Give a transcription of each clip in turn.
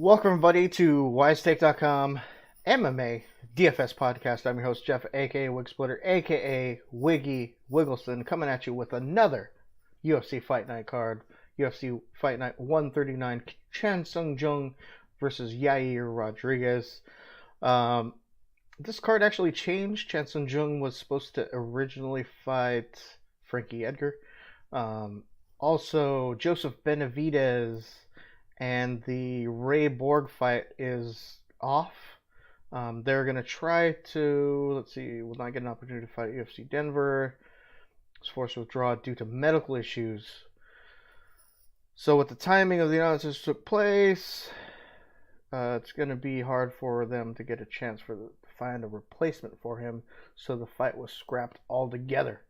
Welcome, everybody, to WiseTake.com MMA DFS podcast. I'm your host, Jeff, aka Wigspitter, aka Wiggy Wiggleston, coming at you with another UFC Fight Night card. UFC Fight Night 139, Chan Sung Jung versus Yair Rodriguez. This card actually changed. Chan Sung Jung was supposed to originally fight Frankie Edgar. Also, Joseph Benavidez and the Ray Borg fight is off. They're going to try to, let's see, will not get an opportunity to fight UFC Denver. Was forced to withdraw due to medical issues. So with the timing of the announcements took place, it's going to be hard for them to get a chance to find a replacement for him. So the fight was scrapped altogether,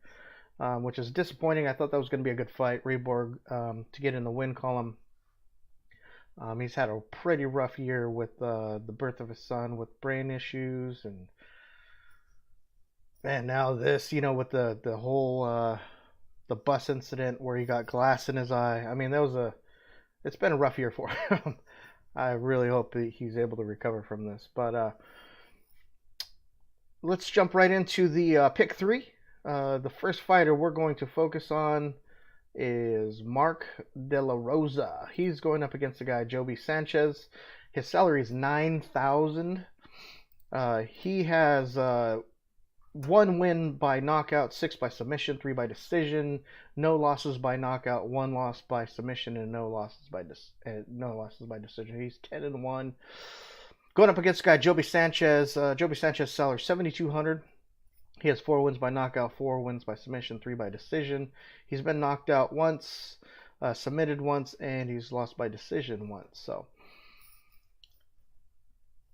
which is disappointing. I thought that was going to be a good fight. Ray Borg to get in the win column. He's had a pretty rough year with the birth of his son with brain issues, and now this, with the whole the bus incident where he got glass in his eye. I mean, it's been a rough year for him. I really hope that he's able to recover from this. But let's jump right into the pick three. The first fighter we're going to focus on is Mark De La Rosa. He's going up against the guy Joby Sanchez. His salary is $9,000. He has one win by knockout, 6 by submission, 3 by decision, no losses by knockout, 1 loss by submission, and no losses by decision. He's 10-1. Going up against the guy Joby Sanchez. Joby Sanchez salary $7,200. He has 4 wins by knockout, 4 wins by submission, 3 by decision. He's been knocked out once, submitted once, and he's lost by decision once. So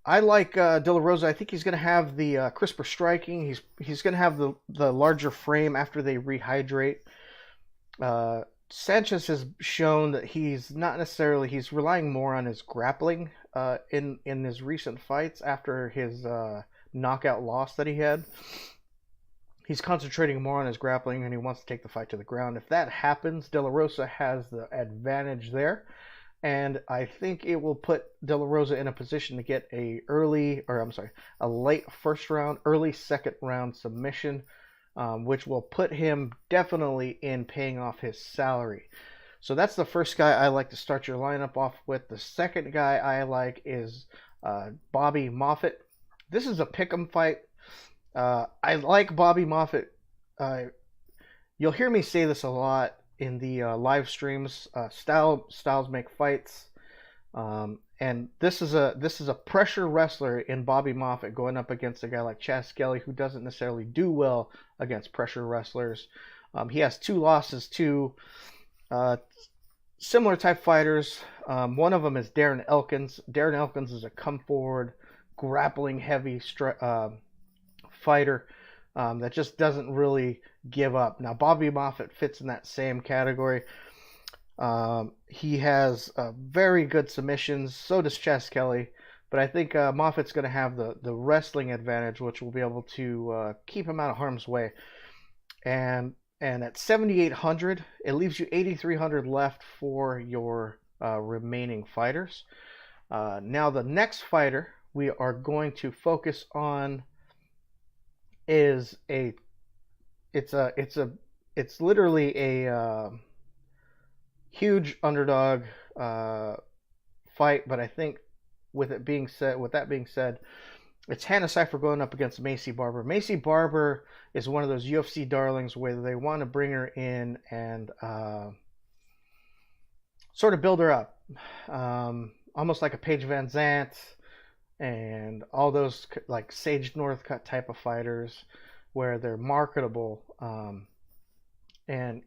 I like De La Rosa. I think he's going to have the crisper striking. He's going to have the larger frame after they rehydrate. Sanchez has shown that he's relying more on his grappling in his recent fights after his knockout loss that he had. He's concentrating more on his grappling, and he wants to take the fight to the ground. If that happens, De La Rosa has the advantage there, and I think it will put De La Rosa in a position to get a late first round, early second round submission, which will put him definitely in paying off his salary. So that's the first guy I like to start your lineup off with. The second guy I like is Bobby Moffett. This is a pick'em fight. I like Bobby Moffett. You'll hear me say this a lot in the live streams. Styles make fights, and this is a pressure wrestler in Bobby Moffett going up against a guy like Chaz Skelly, who doesn't necessarily do well against pressure wrestlers. He has 2 losses to similar type fighters. One of them is Darren Elkins. Darren Elkins is a come forward, grappling heavy fighter that just doesn't really give up. Now, Bobby Moffett fits in that same category. He has very good submissions. So does Chaz Kelly. But I think Moffett's going to have the wrestling advantage, which will be able to keep him out of harm's way. And at 7,800, it leaves you 8,300 left for your remaining fighters. Now, the next fighter we are going to focus on is it's literally a huge underdog fight, but I think with that being said, it's Hannah Cifers going up against Maycee Barber. Maycee Barber is one of those UFC darlings where they want to bring her in and sort of build her up, almost like a Paige Van Zant and all those like Sage Northcutt type of fighters where they're marketable. And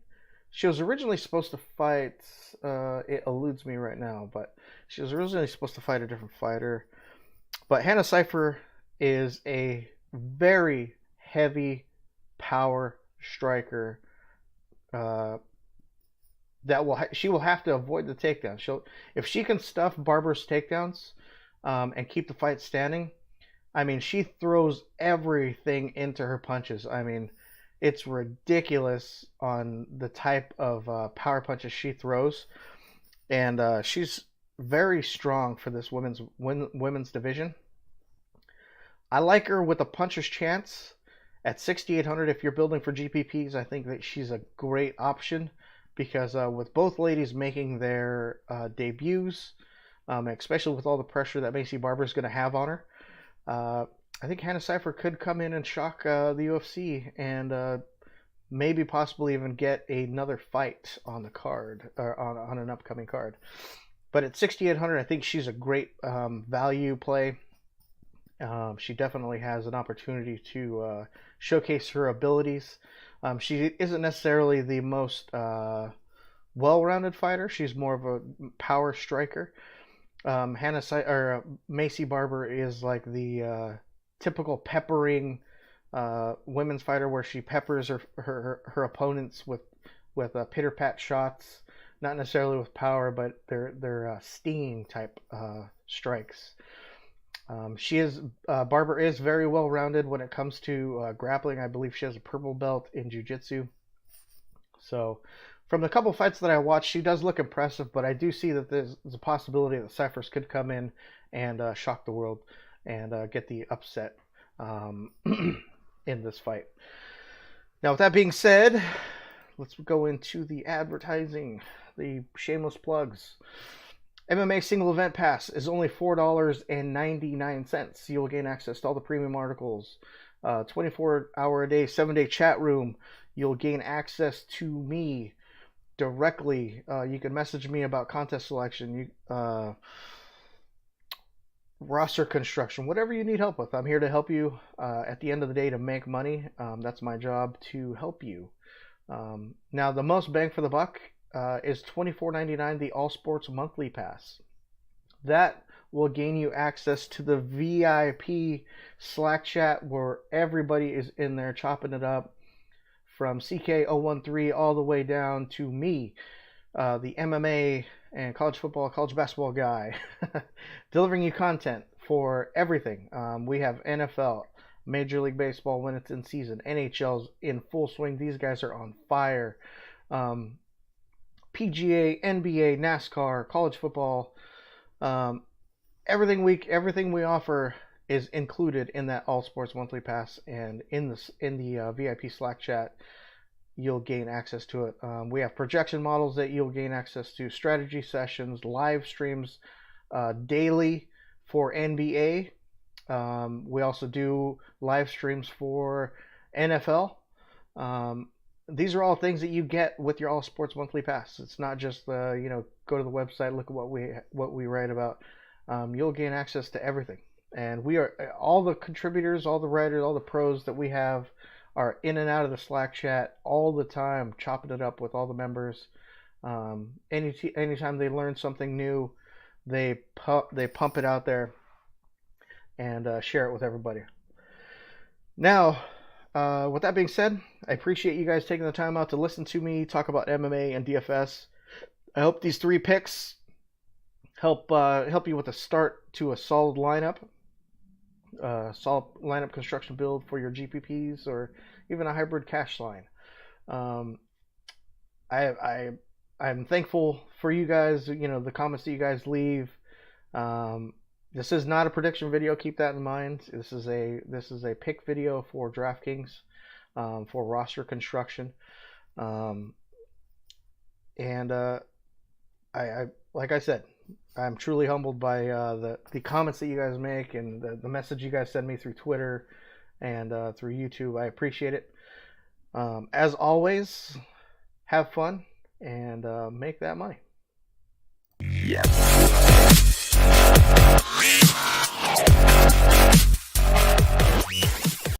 she was originally supposed to fight, it eludes me right now, but she was originally supposed to fight a different fighter. But Hannah Cifers is a very heavy power striker she will have to avoid the takedowns. If she can stuff Barber's takedowns and keep the fight standing, I mean, she throws everything into her punches. I mean, it's ridiculous on the type of power punches she throws. And she's very strong for this women's division. I like her with a puncher's chance at 6,800. If you're building for GPPs, I think that she's a great option because with both ladies making their debuts, especially with all the pressure that Maycee Barber is going to have on her, I think Hannah Cifers could come in and shock the UFC and maybe possibly even get another fight on the card or on an upcoming card. But at 6,800, I think she's a great value play. She definitely has an opportunity to showcase her abilities. She isn't necessarily the most well-rounded fighter. She's more of a power striker. Maycee Barber is like the typical peppering women's fighter, where she peppers her opponents with pitter-pat shots, not necessarily with power, but they're stinging type strikes. Barber is very well rounded when it comes to grappling. I believe she has a purple belt in jiu-jitsu. So from the couple fights that I watched, she does look impressive, but I do see that there's a possibility that Cifers could come in and shock the world and get the upset in this fight. Now, with that being said, let's go into the advertising, the shameless plugs. MMA Single Event Pass is only $4.99. You'll gain access to all the premium articles, 24-hour-a-day, 7-day chat room. You'll gain access to me directly. You can message me about contest selection, roster construction, whatever you need help with. I'm here to help you at the end of the day to make money. That's my job, to help you. Now, the most bang for the buck is $24.99, the All Sports Monthly Pass. That will gain you access to the VIP Slack chat where everybody is in there chopping it up, from CK013 all the way down to me, the MMA and college football, college basketball guy, delivering you content for everything. We have NFL, Major League Baseball when it's in season, NHL's in full swing. These guys are on fire. PGA, NBA, NASCAR, college football, everything we offer is included in that All Sports Monthly Pass, and in the VIP Slack chat, you'll gain access to it. We have projection models that you'll gain access to, strategy sessions, live streams daily for NBA. We also do live streams for NFL. These are all things that you get with your All Sports Monthly Pass. It's not just go to the website, look at what we write about. You'll gain access to everything, and we are all the contributors, all the writers, all the pros that we have are in and out of the Slack chat all the time, chopping it up with all the members. Anytime they learn something new, they pump it out there and share it with everybody. Now, with that being said, I appreciate you guys taking the time out to listen to me talk about MMA and DFS. I hope these 3 picks help you with a start to a solid lineup construction build for your GPPs or even a hybrid cash line. I'm thankful for you guys, the comments that you guys leave. This is not a prediction video. Keep that in mind. This is a pick video for DraftKings, for roster construction. I like I said, I'm truly humbled by the comments that you guys make and the message you guys send me through Twitter and through YouTube. I appreciate it. As always, have fun and make that money. Yeah.